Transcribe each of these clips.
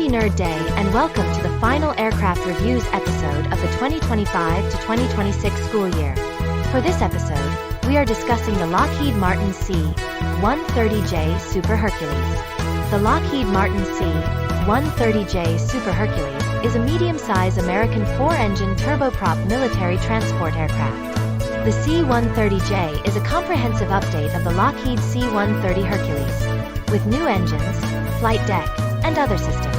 Happy Nerd Day and welcome to the final aircraft reviews episode of the 2025 to 2026 school year. For this episode, we are discussing the Lockheed Martin C-130J Super Hercules. The Lockheed Martin C-130J Super Hercules is a medium-size American four-engine turboprop military transport aircraft. The C-130J is a comprehensive update of the Lockheed C-130 Hercules, with new engines, flight deck, and other systems.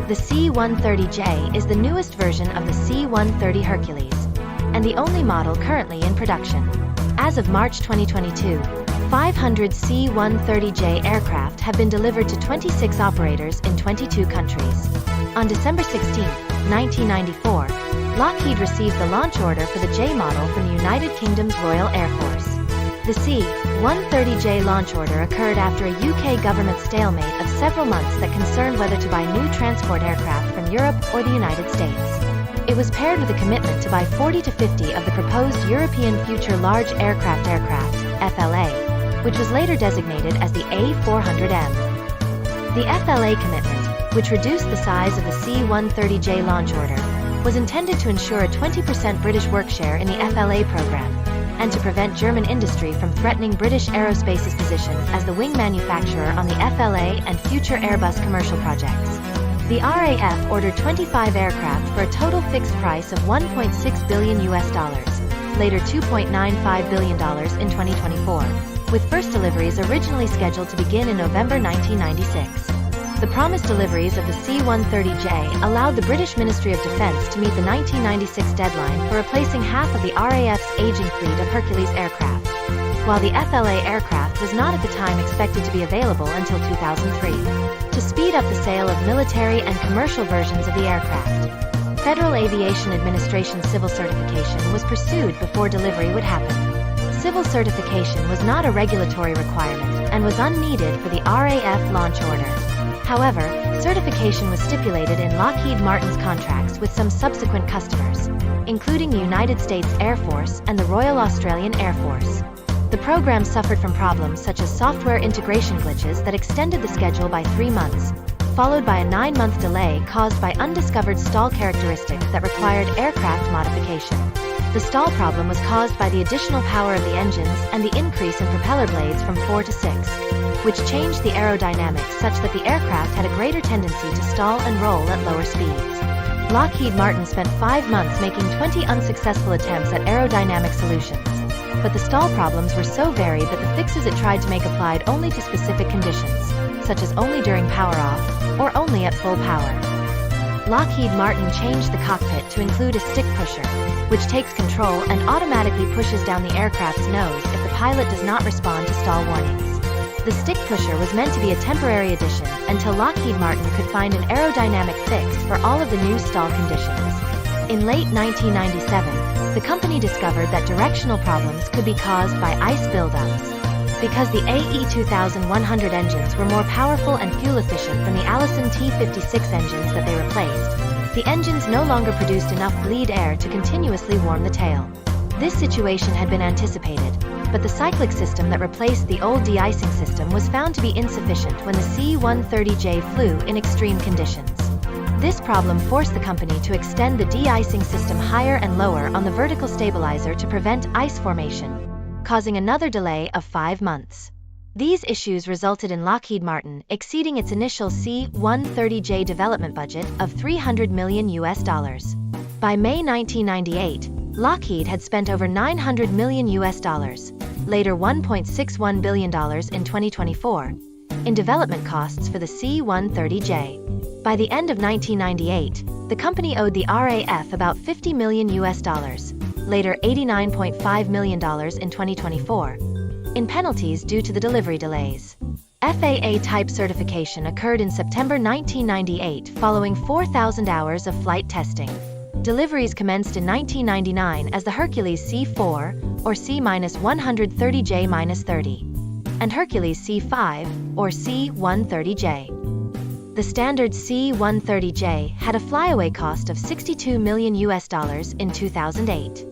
The C-130J is the newest version of the C-130 Hercules, and the only model currently in production. As of March 2022, 500 C-130J aircraft have been delivered to 26 operators in 22 countries. On December 16, 1994, Lockheed received the launch order for the J model from the United Kingdom's Royal Air Force. The C-130J launch order occurred after a UK government stalemate of several months that concerned whether to buy new transport aircraft from Europe or the United States. It was paired with a commitment to buy 40 to 50 of the proposed European Future Large Aircraft (FLA), which was later designated as the A400M. The FLA commitment, which reduced the size of the C-130J launch order, was intended to ensure a 20% British workshare in the FLA program, and to prevent German industry from threatening British Aerospace's position as the wing manufacturer on the FLA and future Airbus commercial projects. The RAF ordered 25 aircraft for a total fixed price of $1.6 billion, later $2.95 billion in 2024, with first deliveries originally scheduled to begin in November 1996. The promised deliveries of the C-130J allowed the British Ministry of Defence to meet the 1996 deadline for replacing half of the RAF's aging fleet of Hercules aircraft, while the FLA aircraft was not at the time expected to be available until 2003. To speed up the sale of military and commercial versions of the aircraft, Federal Aviation Administration civil certification was pursued before delivery would happen. Civil certification was not a regulatory requirement and was unneeded for the RAF launch order. However, certification was stipulated in Lockheed Martin's contracts with some subsequent customers, including the United States Air Force and the Royal Australian Air Force. The program suffered from problems such as software integration glitches that extended the schedule by 3 months, followed by a 9-month delay caused by undiscovered stall characteristics that required aircraft modification. The stall problem was caused by the additional power of the engines and the increase in propeller blades from 4 to 6, which changed the aerodynamics such that the aircraft had a greater tendency to stall and roll at lower speeds. Lockheed Martin spent 5 months making 20 unsuccessful attempts at aerodynamic solutions, but the stall problems were so varied that the fixes it tried to make applied only to specific conditions, such as only during power off, or only at full power. Lockheed Martin changed the cockpit to include a stick pusher, which takes control and automatically pushes down the aircraft's nose if the pilot does not respond to stall warnings. The stick pusher was meant to be a temporary addition until Lockheed Martin could find an aerodynamic fix for all of the new stall conditions. In late 1997, the company discovered that directional problems could be caused by ice buildups. Because the AE2100 engines were more powerful and fuel-efficient than the Allison T56 engines that they replaced, the engines no longer produced enough bleed air to continuously warm the tail. This situation had been anticipated, but the cyclic system that replaced the old de-icing system was found to be insufficient when the C-130J flew in extreme conditions. This problem forced the company to extend the de-icing system higher and lower on the vertical stabilizer to prevent ice formation, causing another delay of 5 months. These issues resulted in Lockheed Martin exceeding its initial C-130J development budget of $300 million. By May 1998, Lockheed had spent over $900 million, later $1.61 billion in 2024, in development costs for the C-130J. By the end of 1998, the company owed the RAF about $50 million, later $89.5 million in 2024, in penalties due to the delivery delays. FAA type certification occurred in September 1998 following 4,000 hours of flight testing. Deliveries commenced in 1999 as the Hercules C-4, or C-130J-30, and Hercules C-5, or C-130J. The standard C-130J had a flyaway cost of $62 million in 2008.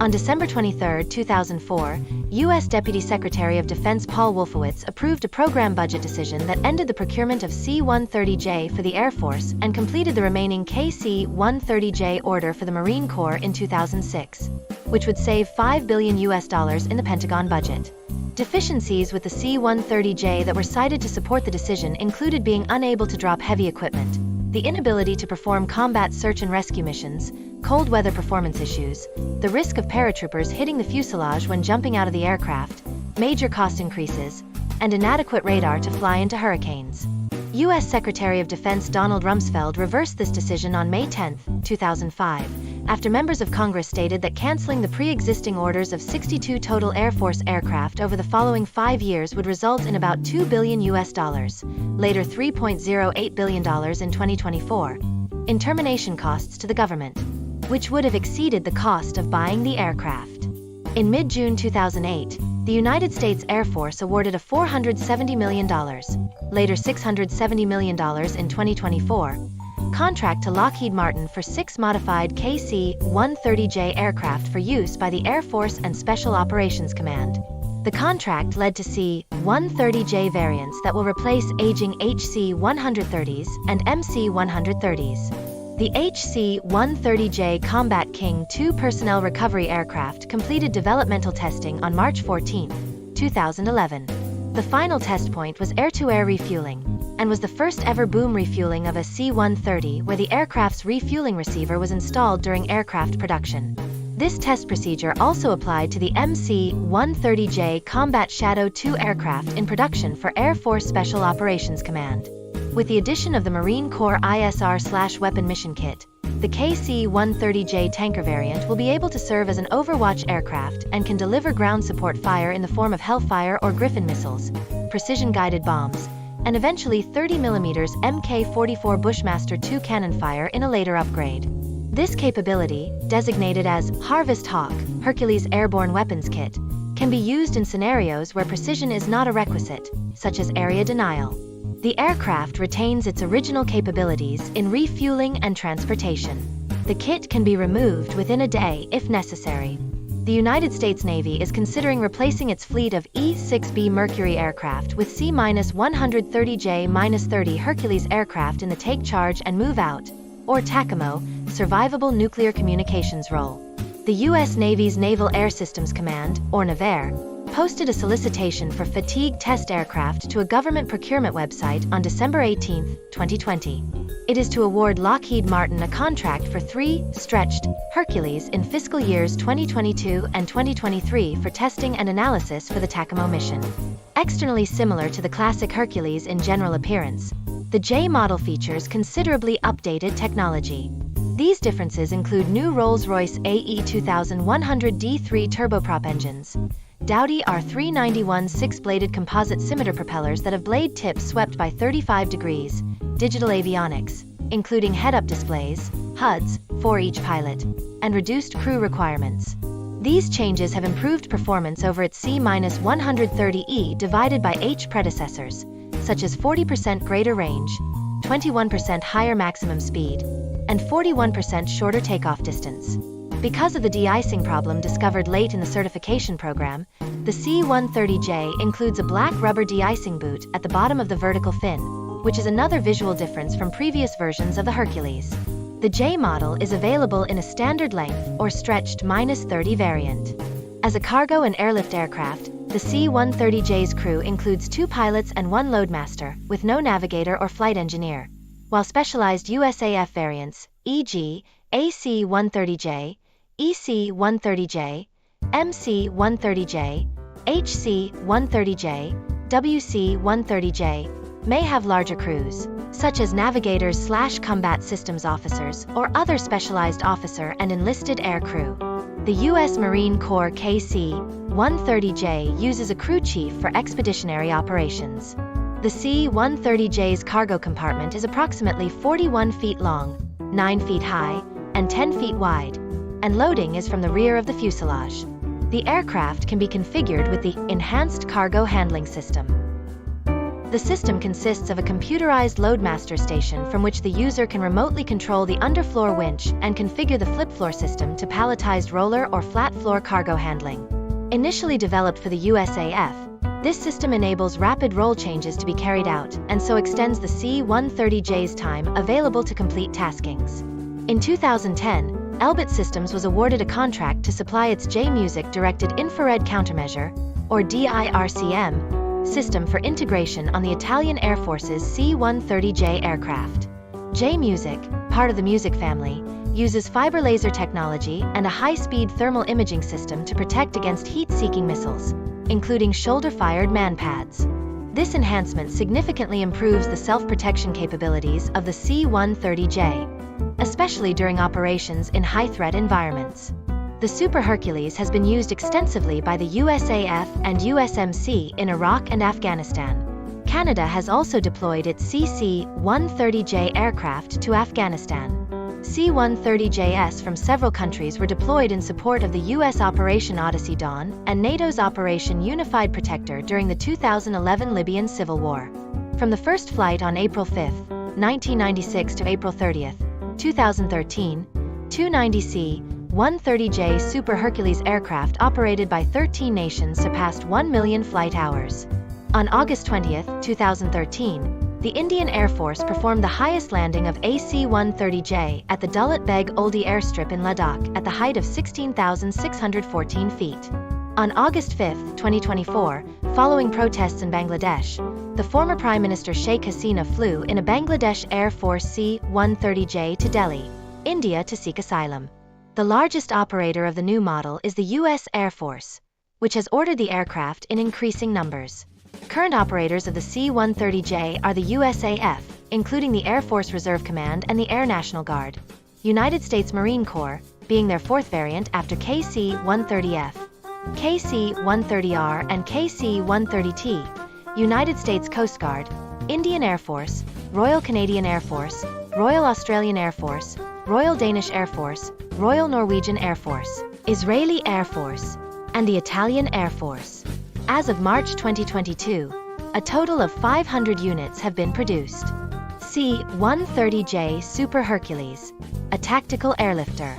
On December 23, 2004, U.S. Deputy Secretary of Defense Paul Wolfowitz approved a program budget decision that ended the procurement of C-130J for the Air Force and completed the remaining C-130J order for the Marine Corps in 2006, which would save $5 billion in the Pentagon budget. Deficiencies with the C-130J that were cited to support the decision included being unable to drop heavy equipment, the inability to perform combat search and rescue missions, cold weather performance issues, the risk of paratroopers hitting the fuselage when jumping out of the aircraft, major cost increases, and inadequate radar to fly into hurricanes. U.S. Secretary of Defense Donald Rumsfeld reversed this decision on May 10, 2005, after members of Congress stated that canceling the pre-existing orders of 62 total Air Force aircraft over the following 5 years would result in about $2 billion, later $3.08 billion in 2024, in termination costs to the government, which would have exceeded the cost of buying the aircraft. In mid-June 2008, the United States Air Force awarded a $470 million, later $670 million in 2024, contract to Lockheed Martin for 6 modified KC-130J aircraft for use by the Air Force and Special Operations Command. The contract led to C-130J variants that will replace aging HC-130s and MC-130s. The HC-130J Combat King II personnel recovery aircraft completed developmental testing on March 14, 2011. The final test point was air-to-air refueling, and was the first ever boom refueling of a C-130 where the aircraft's refueling receiver was installed during aircraft production. This test procedure also applied to the MC-130J Combat Shadow II aircraft in production for Air Force Special Operations Command. With the addition of the Marine Corps ISR/Weapon Mission Kit, the KC-130J tanker variant will be able to serve as an overwatch aircraft and can deliver ground support fire in the form of Hellfire or Griffin missiles, precision-guided bombs, and eventually 30mm Mk-44 Bushmaster II cannon fire in a later upgrade. This capability, designated as Harvest Hawk, Hercules Airborne Weapons Kit, can be used in scenarios where precision is not a requisite, such as area denial. The aircraft retains its original capabilities in refueling and transportation. The kit can be removed within a day if necessary. The United States Navy is considering replacing its fleet of E-6B Mercury aircraft with C-130J-30 Hercules aircraft in the Take Charge and Move Out, or TACAMO, Survivable Nuclear Communications role. The U.S. Navy's Naval Air Systems Command, or NAVAIR, posted a solicitation for fatigue test aircraft to a government procurement website on December 18, 2020. It is to award Lockheed Martin a contract for 3 stretched Hercules in fiscal years 2022 and 2023 for testing and analysis for the TACAMO mission. Externally similar to the classic Hercules in general appearance, the J model features considerably updated technology. These differences include new Rolls-Royce AE 2100 D3 turboprop engines, Dowty R391 6-bladed composite scimitar propellers that have blade tips swept by 35 degrees, digital avionics, including head-up displays, HUDs, for each pilot, and reduced crew requirements. These changes have improved performance over its C-130E divided by H predecessors, such as 40% greater range, 21% higher maximum speed, and 41% shorter takeoff distance. Because of the de-icing problem discovered late in the certification program, the C-130J includes a black rubber de-icing boot at the bottom of the vertical fin, which is another visual difference from previous versions of the Hercules. The J model is available in a standard length or stretched -30 variant. As a cargo and airlift aircraft, the C-130J's crew includes 2 pilots and 1 loadmaster, with no navigator or flight engineer, while specialized USAF variants, e.g., AC-130J, EC-130J, MC-130J, HC-130J, WC-130J, may have larger crews, such as navigators/combat systems officers or other specialized officer and enlisted air crew. The U.S. Marine Corps KC-130J uses a crew chief for expeditionary operations. The C-130J's cargo compartment is approximately 41 feet long, 9 feet high, and 10 feet wide, and loading is from the rear of the fuselage. The aircraft can be configured with the Enhanced Cargo Handling System. The system consists of a computerized loadmaster station from which the user can remotely control the underfloor winch and configure the flip floor system to palletized roller or flat floor cargo handling. Initially developed for the USAF, this system enables rapid roll changes to be carried out and so extends the C-130J's time available to complete taskings. In 2010, Elbit Systems was awarded a contract to supply its J-Music Directed Infrared Countermeasure, or DIRCM, system for integration on the Italian Air Force's C-130J aircraft. J-Music, part of the Music family, uses fiber laser technology and a high-speed thermal imaging system to protect against heat-seeking missiles, including shoulder-fired man-pads. This enhancement significantly improves the self-protection capabilities of the C-130J, especially during operations in high-threat environments. The Super Hercules has been used extensively by the USAF and USMC in Iraq and Afghanistan. Canada has also deployed its C-130J aircraft to Afghanistan. C-130Js from several countries were deployed in support of the U.S. Operation Odyssey Dawn and NATO's Operation Unified Protector during the 2011 Libyan Civil War. From the first flight on April 5, 1996 to April 30, 2013, 290C-130J Super Hercules aircraft operated by 13 nations surpassed 1 million flight hours. On August 20, 2013, the Indian Air Force performed the highest landing of a C-130J at the Dulat Beg Oldi airstrip in Ladakh at the height of 16,614 feet. On August 5, 2024, following protests in Bangladesh, the former Prime Minister Sheikh Hasina flew in a Bangladesh Air Force C-130J to Delhi, India to seek asylum. The largest operator of the new model is the U.S. Air Force, which has ordered the aircraft in increasing numbers. Current operators of the C-130J are the USAF, including the Air Force Reserve Command and the Air National Guard, United States Marine Corps, being their fourth variant after KC-130F, KC-130R and KC-130T, United States Coast Guard, Indian Air Force, Royal Canadian Air Force, Royal Australian Air Force, Royal Danish Air Force, Royal Norwegian Air Force, Israeli Air Force, and the Italian Air Force. As of March 2022, a total of 500 units have been produced. C-130J Super Hercules, a tactical airlifter.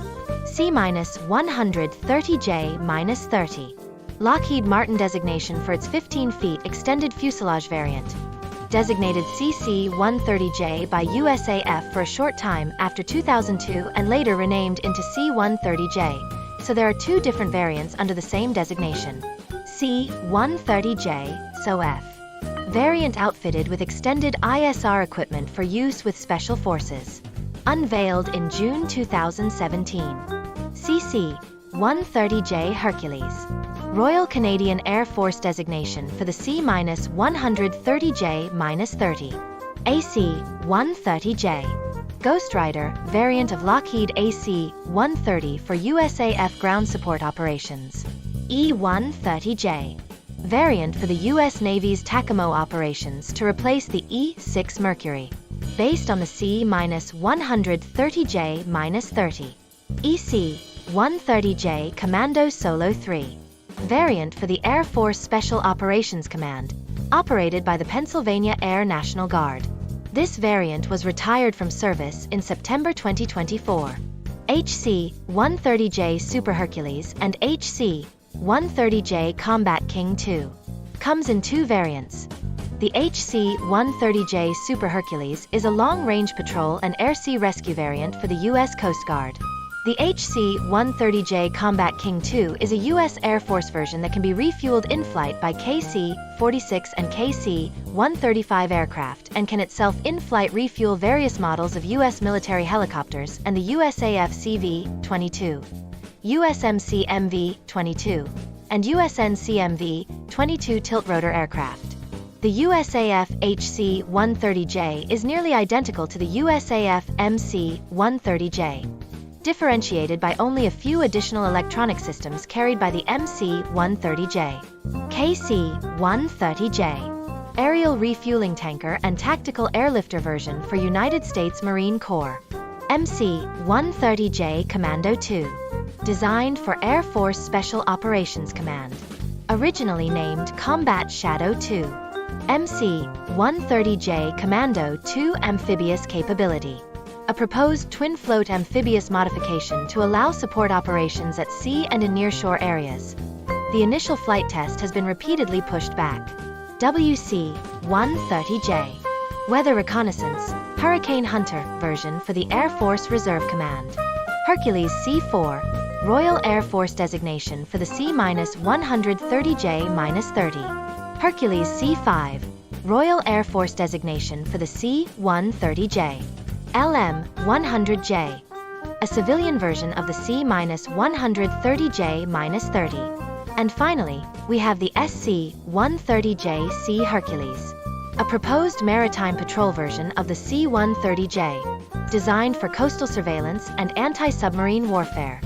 C-130J-30. Lockheed Martin designation for its 15 feet extended fuselage variant. Designated CC-130J by USAF for a short time after 2002 and later renamed into C-130J, so there are two different variants under the same designation. C-130J, SOF. Variant outfitted with extended ISR equipment for use with Special Forces. Unveiled in June 2017. CC-130J Hercules. Royal Canadian Air Force designation for the C-130J-30. AC-130J. Ghost Rider, variant of Lockheed AC-130 for USAF ground support operations. E-130J. Variant for the U.S. Navy's TACAMO operations to replace the E-6 Mercury. Based on the C-130J-30. EC-130J Commando Solo 3. Variant for the Air Force Special Operations Command, operated by the Pennsylvania Air National Guard. This variant was retired from service in September 2024. HC-130J Super Hercules and HC-130J Combat King II. Comes in two variants. The HC-130J Super Hercules is a long-range patrol and air-sea rescue variant for the U.S. Coast Guard. The HC-130J Combat King II is a U.S. Air Force version that can be refueled in-flight by KC-46 and KC-135 aircraft and can itself in-flight refuel various models of U.S. military helicopters and the USAF CV-22, USMC MV-22, and USN CMV-22 tiltrotor aircraft. The USAF HC-130J is nearly identical to the USAF MC-130J, differentiated by only a few additional electronic systems carried by the MC-130J. KC-130J. Aerial refueling tanker and tactical airlifter version for United States Marine Corps. MC-130J Commando II. Designed for Air Force Special Operations Command. Originally named Combat Shadow II. MC-130J Commando 2 Amphibious Capability. A proposed twin-float amphibious modification to allow support operations at sea and in nearshore areas. The initial flight test has been repeatedly pushed back. WC-130J. Weather Reconnaissance, Hurricane Hunter version for the Air Force Reserve Command. Hercules C-4, Royal Air Force designation for the C-130J-30. Hercules C-5, Royal Air Force designation for the C-130J. LM-100J, a civilian version of the C-130J-30. And finally, we have the SC-130J C Hercules, a proposed maritime patrol version of the C-130J, designed for coastal surveillance and anti-submarine warfare.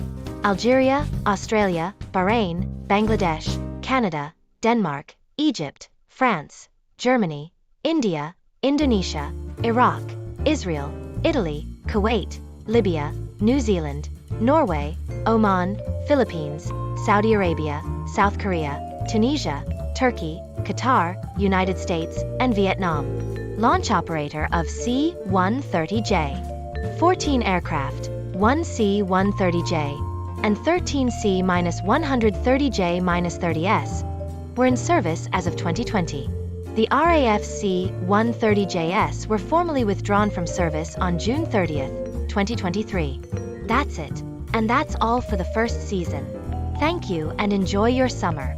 Algeria, Australia, Bahrain, Bangladesh, Canada, Denmark, Egypt, France, Germany, India, Indonesia, Iraq, Israel, Italy, Kuwait, Libya, New Zealand, Norway, Oman, Philippines, Saudi Arabia, South Korea, Tunisia, Turkey, Qatar, United States, and Vietnam. Launch operator of C-130J. 14 aircraft, 1 C-130J, and 13 C-130J-30S, were in service as of 2020. The RAF C-130JS were formally withdrawn from service on June 30, 2023. That's it. And that's all for the first season. Thank you and enjoy your summer.